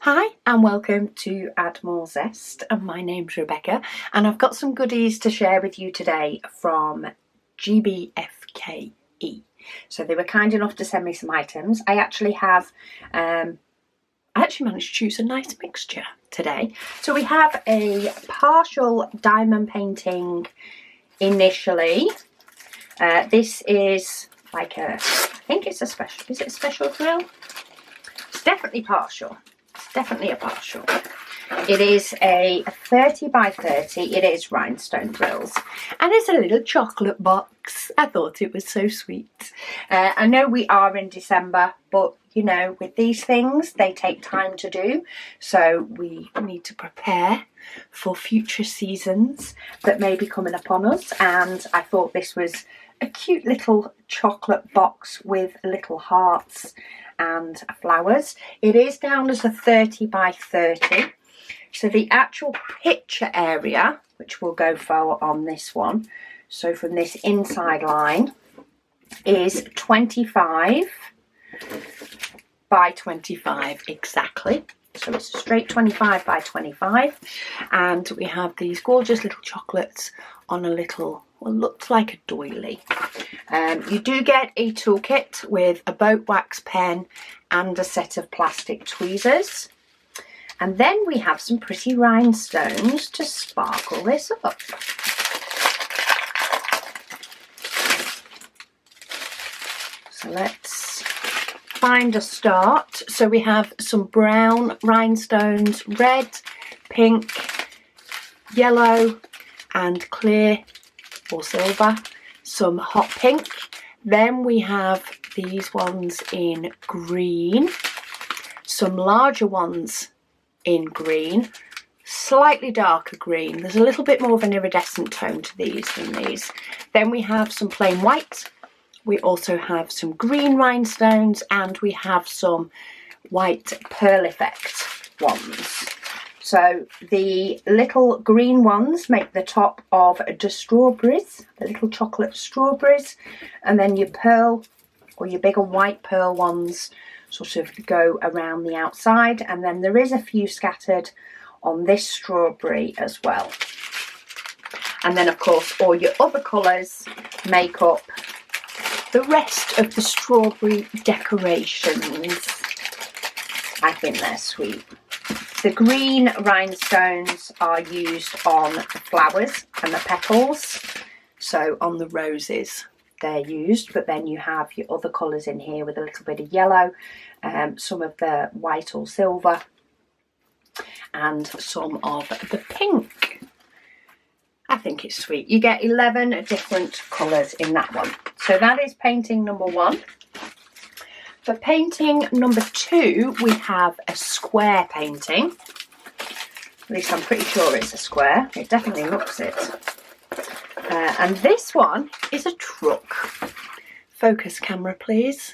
Hi and welcome to Add More Zest, and my name's Rebecca and I've got some goodies to share with you today from GBFKE. So they were kind enough to send me some items. I actually managed to choose a nice mixture today. So we have a partial diamond painting initially. This is like I think it's a special, is it a special drill? It's definitely partial. Definitely a partial. It is a 30 by 30. It is rhinestone drills, and it's a little chocolate box. I thought it was so sweet. I know we are in December, but you know, with these things, they take time to do, so we need to prepare for future seasons that may be coming upon us. And I thought this was a cute little chocolate box with little hearts and flowers. It is down as a 30 by 30. So the actual picture area, which we'll go for on this one, so from this inside line, is 25 by 25 exactly. So it's a straight 25 by 25, and we have these gorgeous little chocolates on a little, what looks like a doily. You do get a toolkit with a boat wax pen and a set of plastic tweezers. And then we have some pretty rhinestones to sparkle this up. So let's find a start. So we have some brown rhinestones, red, pink, yellow and clear or silver, some hot pink. Then we have these ones in green, some larger ones in green, slightly darker green. There's a little bit more of an iridescent tone to these than these. Then we have some plain white. We also have some green rhinestones, and we have some white pearl effect ones. So the little green ones make the top of the strawberries, the little chocolate strawberries, and then your pearl or your bigger white pearl ones sort of go around the outside, and then there is a few scattered on this strawberry as well. And then of course all your other colours make up the rest of the strawberry decorations. I think they're sweet. The green rhinestones are used on the flowers and the petals, so on the roses they're used, but then you have your other colours in here with a little bit of yellow, some of the white or silver, and some of the pink. I think it's sweet. You get 11 different colours in that one. So that is painting number 1. For painting number 2, we have a square painting. At least I'm pretty sure it's a square. It definitely looks it. And this one is a truck. Focus camera, please.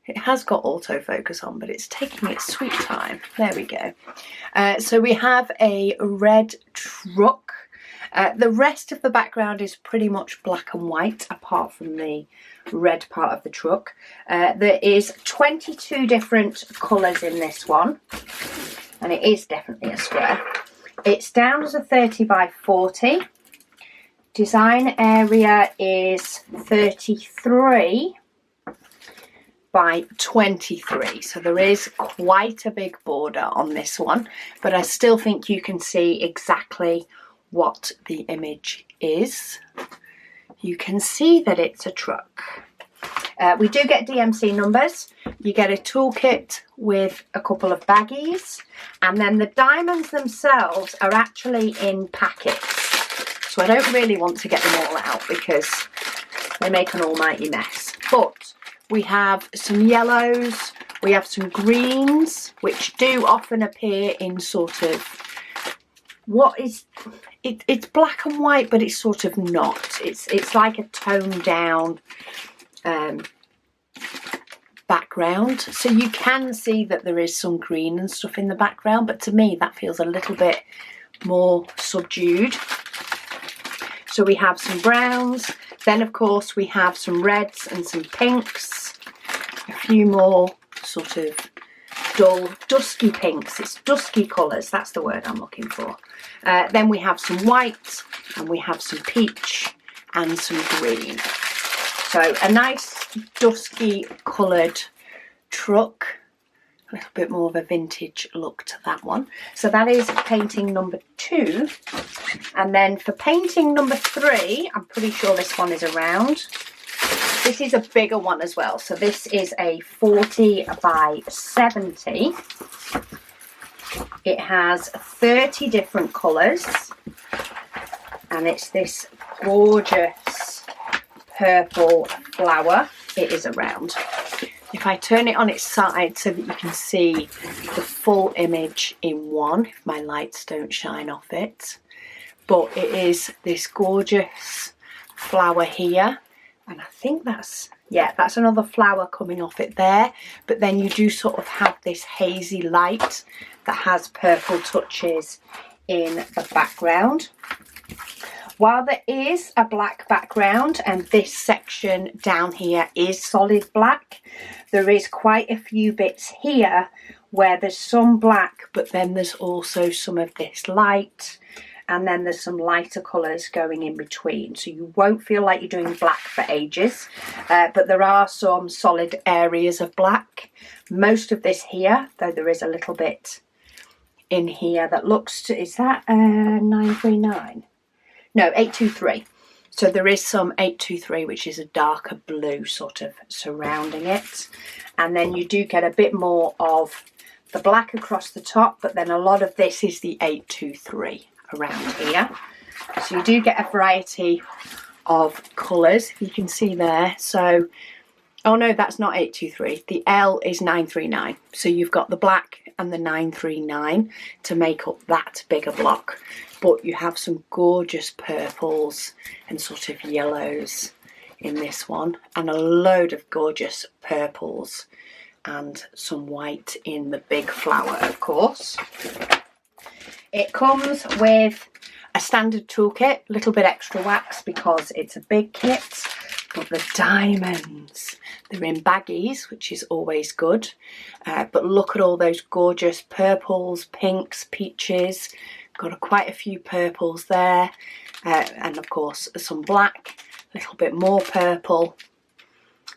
It has got autofocus on, but it's taking its sweet time. There we go. So we have a red truck. The rest of the background is pretty much black and white, apart from the red part of the truck. There is 22 different colours in this one, and it is definitely a square. It's down as a 30 by 40. Design area is 33 by 23, so there is quite a big border on this one, but I still think you can see exactly what the image is. You can see that it's a truck. We do get DMC numbers. You get a toolkit with a couple of baggies, and then the diamonds themselves are actually in packets, so I don't really want to get them all out because they make an almighty mess. But we have some yellows, we have some greens, which do often appear in sort of what is it's black and white, but it's sort of not. It's like a toned down background, so you can see that there is some green and stuff in the background, but to me that feels a little bit more subdued. So we have some browns, then of course we have some reds and some pinks, a few more sort of dull, dusky pinks. It's dusky colours, that's the word I'm looking for. Then we have some white, and we have some peach and some green. So a nice dusky coloured truck. A little bit more of a vintage look to that one. So that is painting number 2. And then for painting number 3, I'm pretty sure this one is around. This is a bigger one as well. So this is a 40 by 70. It has 30 different colours. And it's this gorgeous purple flower. It is around. If I turn it on its side so that you can see the full image in one, if my lights don't shine off it. But it is this gorgeous flower here. And I think that's, yeah, that's another flower coming off it there. But then you do sort of have this hazy light that has purple touches in the background. While there is a black background and this section down here is solid black, there is quite a few bits here where there's some black, but then there's also some of this light, and then there's some lighter colours going in between. So you won't feel like you're doing black for ages, but there are some solid areas of black. Most of this here, though there is a little bit in here that looks to, is that 939? No, 823. So there is some 823, which is a darker blue sort of surrounding it. And then you do get a bit more of the black across the top, but then a lot of this is the 823 around here. So you do get a variety of colours, you can see there. So, oh no, that's not 823. The L is 939. So you've got the black and the 939 to make up that bigger block. But you have some gorgeous purples and sort of yellows in this one, and a load of gorgeous purples and some white in the big flower, of course. It comes with a standard toolkit, a little bit extra wax because it's a big kit, but the diamonds, they're in baggies, which is always good. But look at all those gorgeous purples, pinks, peaches. Got quite a few purples there, and of course some black, a little bit more purple.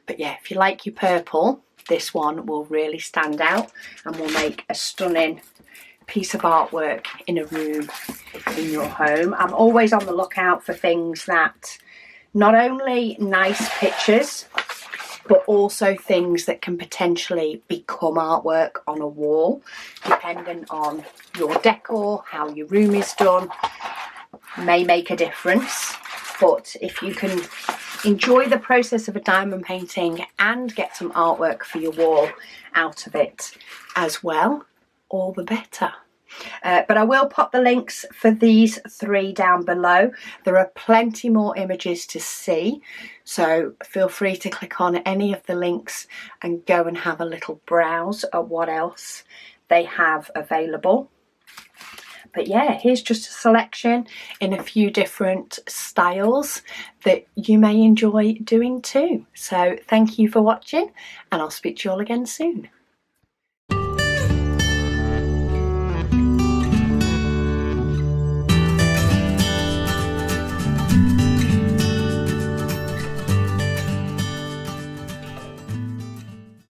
But yeah, if you like your purple, this one will really stand out and will make a stunning piece of artwork in a room in your home. I'm always on the lookout for things that not only nice pictures, but also things that can potentially become artwork on a wall, depending on your decor, how your room is done, may make a difference. But if you can enjoy the process of a diamond painting and get some artwork for your wall out of it as well, all the better. But I will pop the links for these 3 down below. There are plenty more images to see, so feel free to click on any of the links and go and have a little browse at what else they have available. But yeah, here's just a selection in a few different styles that you may enjoy doing too. So thank you for watching, and I'll speak to you all again soon.